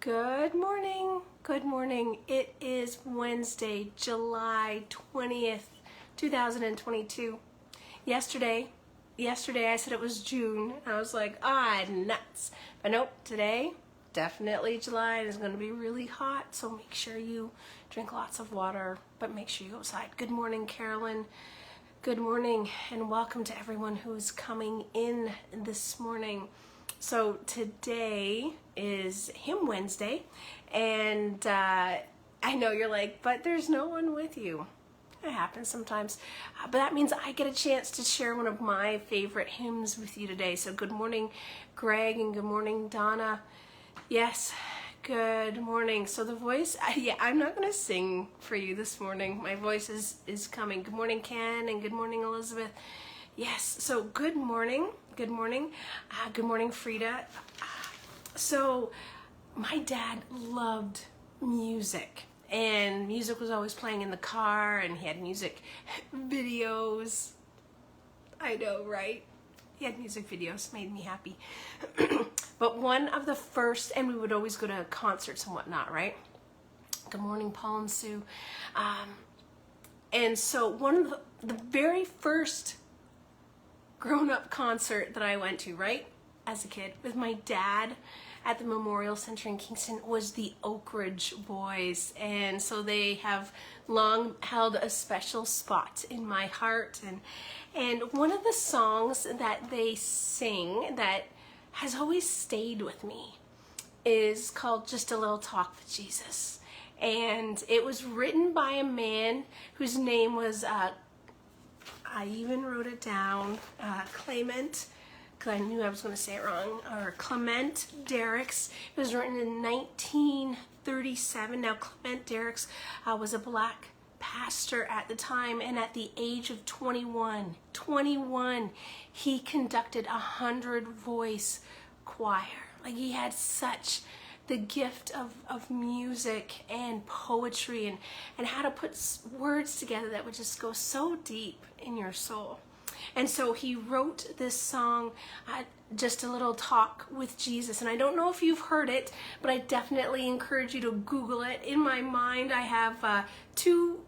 Good morning. Good morning. It is Wednesday, July 20th, 2022. Yesterday I said it was June. I was like, nuts. But nope, today, definitely July. It is going to be really hot, so make sure you drink lots of water, but make sure you go outside. Good morning, Carolyn. Good morning, and welcome to everyone who's coming in this morning. So today is Hymn Wednesday, and I know you're like, but there's no one with you. It happens sometimes, but that means I get a chance to share one of my favorite hymns with you today. So good morning, Greg, and good morning, Donna. Yes, good morning. So the voice, I'm not going to sing for you this morning. My voice is coming. Good morning, Ken, and good morning, Elizabeth. Yes, so good morning. Good morning. Good morning, Frida. So my dad loved music, and music was always playing in the car, and he had music videos. I know, right? He had music videos, made me happy. But one of the first, and we would always go to concerts and whatnot, right? Good morning, Paul and Sue. And so one of the very first grown-up concert that I went to, right, as a kid, with my dad at the Memorial Center in Kingston was the Oak Ridge Boys. And so they have long held a special spot in my heart. And one of the songs that they sing that has always stayed with me is called Just a Little Talk with Jesus. And it was written by a man whose name was I even wrote it down, Cleavant, because I knew I was going to say it wrong, or Cleavant Derricks. It was written in 1937. Now, Cleavant Derricks was a black pastor at the time, and at the age of 21, he conducted 100-voice choir. Like, he had such the gift of music and poetry and how to put words together that would just go so deep in your soul. And so he wrote this song, Just a Little Talk with Jesus. And I don't know if you've heard it, but I definitely encourage you to Google it. In my mind, I have two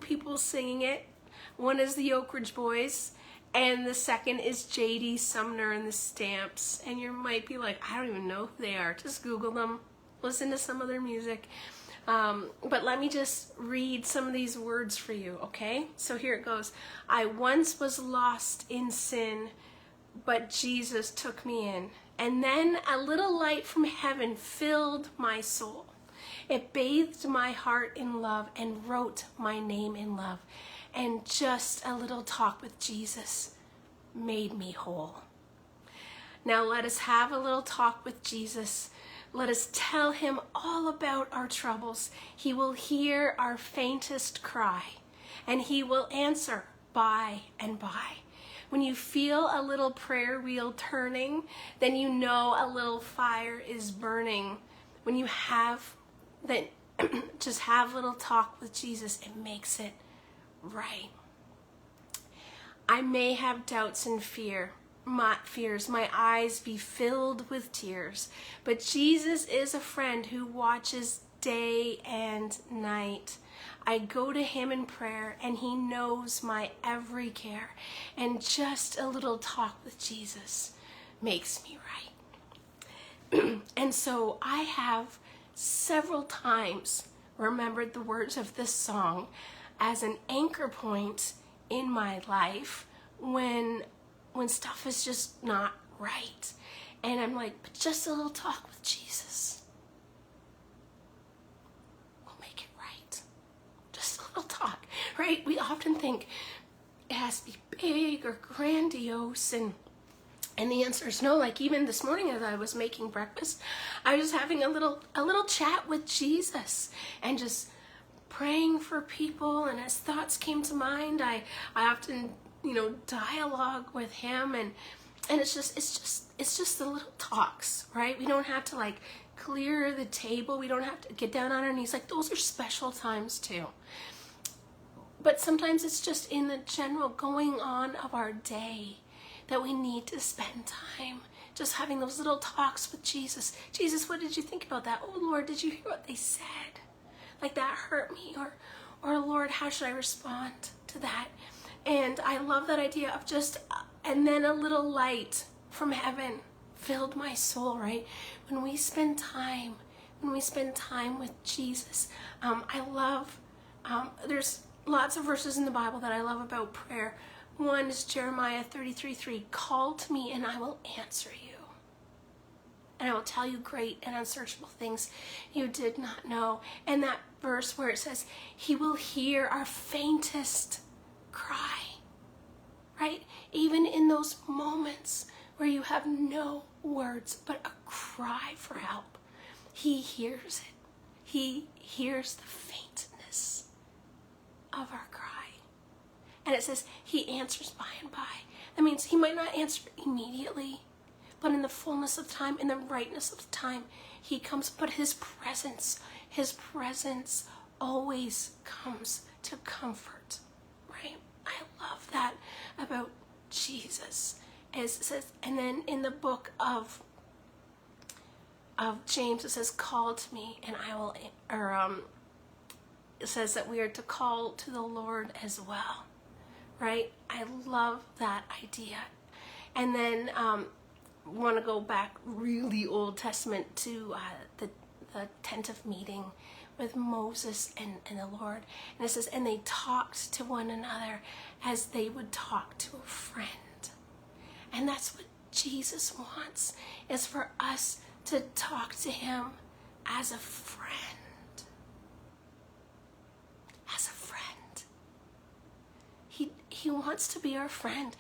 people singing it. One is the Oak Ridge Boys, and the second is J.D. Sumner and the Stamps. And you might be like, I don't even know who they are. Just Google them. Listen to some of their music. But let me just read some of these words for you, okay? So here it goes. I once was lost in sin, but Jesus took me in. And then a little light from heaven filled my soul. It bathed my heart in love and wrote my name in love. And just a little talk with Jesus made me whole. Now let us have a little talk with Jesus. Let us tell him all about our troubles. He will hear our faintest cry, and he will answer by and by. When you feel a little prayer wheel turning, then you know a little fire is burning. When you have that, just have a little talk with Jesus, it makes it right. I may have doubts and fears, my eyes be filled with tears, but Jesus is a friend who watches day and night. I go to him in prayer, and he knows my every care, and just a little talk with Jesus makes me right. And so I have several times remembered the words of this song as an anchor point in my life when stuff is just not right. And I'm like, but just a little talk with Jesus will make it right. Just a little talk, right? We often think it has to be big or grandiose, and the answer is no. Like even this morning as I was making breakfast, I was having a little chat with Jesus and just praying for people, and as thoughts came to mind, I often dialogue with him, and it's just the little talks, right? We don't have to like clear the table. We don't have to get down on our knees. Like those are special times too. But sometimes it's just in the general going on of our day that we need to spend time Just having those little talks with Jesus. Jesus, what did you think about that? Oh, Lord, did you hear what they said? Like, that hurt me. Or Lord, how should I respond to that? And I love that idea of just, and then a little light from heaven filled my soul, right? When we spend time with Jesus. I love, there's lots of verses in the Bible that I love about prayer. One is Jeremiah 33:3, call to me and I will answer you. And I will tell you great and unsearchable things you did not know. And that verse where it says, he will hear our faintest cry, right? Even in those moments where you have no words but a cry for help, he hears it. He hears the faintness of our cry. And it says he answers by and by. That means he might not answer immediately, but in the fullness of time, in the rightness of time, he comes. But his presence always comes to comfort, right? I love that about Jesus. As it says, and then in the book of James, it says, call to me and I will, it says that we are to call to the Lord as well, right? I love that idea. And then want to go back really Old Testament to the tent of meeting with Moses and the Lord. And it says, and they talked to one another as they would talk to a friend. And that's what Jesus wants, is for us to talk to him as a friend. As a friend. He wants to be our friend.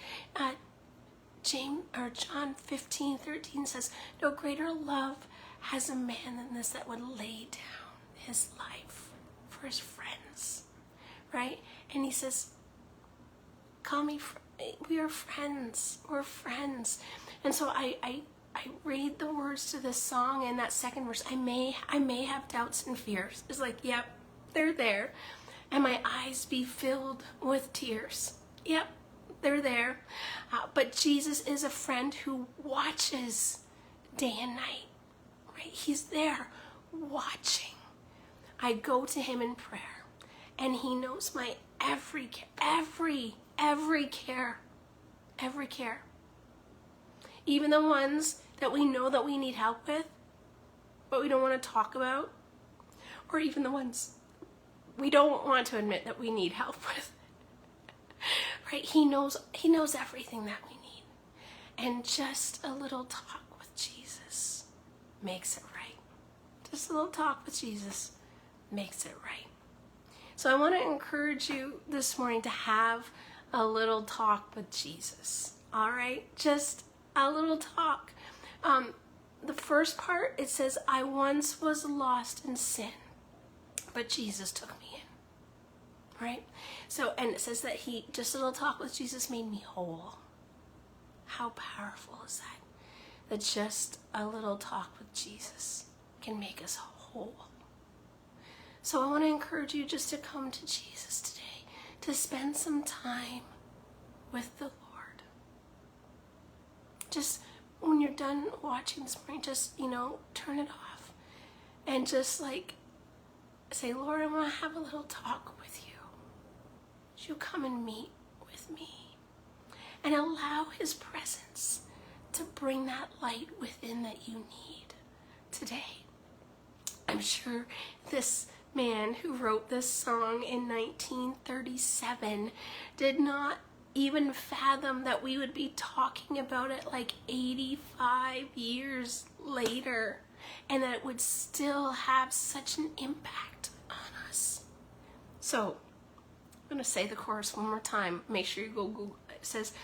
John 15:13 says, no greater love has a man than this, that would lay down his life for his friends, right? And he says, call me, we are friends, we're friends. And so I read the words to this song, and that second verse, I may have doubts and fears. It's like, yep, they're there. And my eyes be filled with tears. Yep, they're there. But Jesus is a friend who watches day and night, right? He's there watching. I go to him in prayer, and he knows my every care. Even the ones that we know that we need help with, but we don't want to talk about, or even the ones we don't want to admit that we need help with. Right? He knows everything that we need. And just a little talk with Jesus makes it right. Just a little talk with Jesus makes it right. So I want to encourage you this morning to have a little talk with Jesus. All right? Just a little talk. The first part, it says, I once was lost in sin, but Jesus took me in. Right? So, and it says that just a little talk with Jesus made me whole. How powerful is that? That just a little talk with Jesus can make us whole. So I want to encourage you just to come to Jesus today, to spend some time with the Lord. Just when you're done watching this morning, just, turn it off and just say, Lord, I want to have a little talk with you. Would you come and meet with me? And allow his presence to bring that light within that you need today. I'm sure this man who wrote this song in 1937 did not even fathom that we would be talking about it 85 years later, and that it would still have such an impact on us. So I'm going to say the chorus one more time. Make sure you go Google it. It says,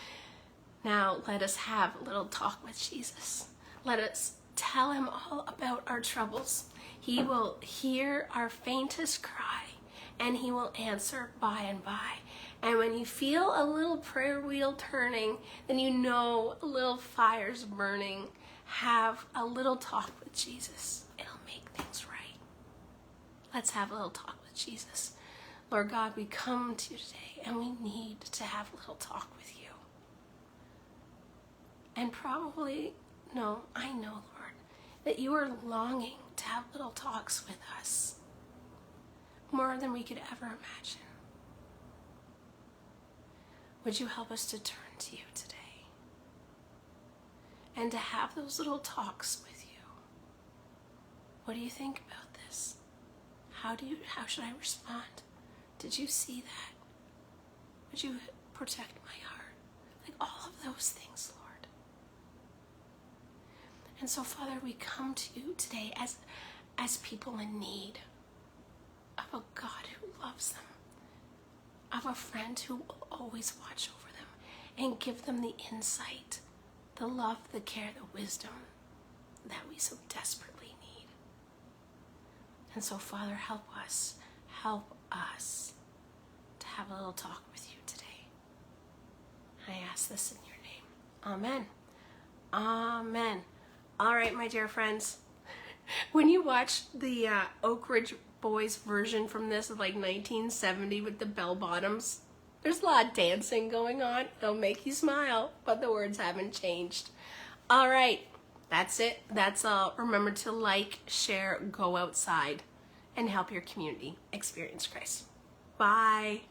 now let us have a little talk with Jesus. Let us tell him all about our troubles. He will hear our faintest cry, and he will answer by and by. And when you feel a little prayer wheel turning, then you know a little fire's burning. Have a little talk with Jesus. It'll make things right. Let's have a little talk with Jesus. Lord God, we come to you today, and we need to have a little talk with you. And probably no, I know, Lord, that you are longing to have little talks with us, more than we could ever imagine. Would you help us to turn to you today and to have those little talks with you? What do you think about this? How should I respond? Did you see that? Would you protect my heart? Like all of those things, Lord. And so, Father, we come to you today as people in need of a God who loves them, of a friend who will always watch over them and give them the insight, the love, the care, the wisdom that we so desperately need. And so, Father, help us to have a little talk with you today. I ask this in your name. Amen. Amen. All right, my dear friends. When you watch the Oak Ridge Boys version from this of like 1970 with the bell bottoms, there's a lot of dancing going on. It'll make you smile, but the words haven't changed. All right, that's it. That's all. Remember to like, share, go outside, and help your community experience Christ. Bye.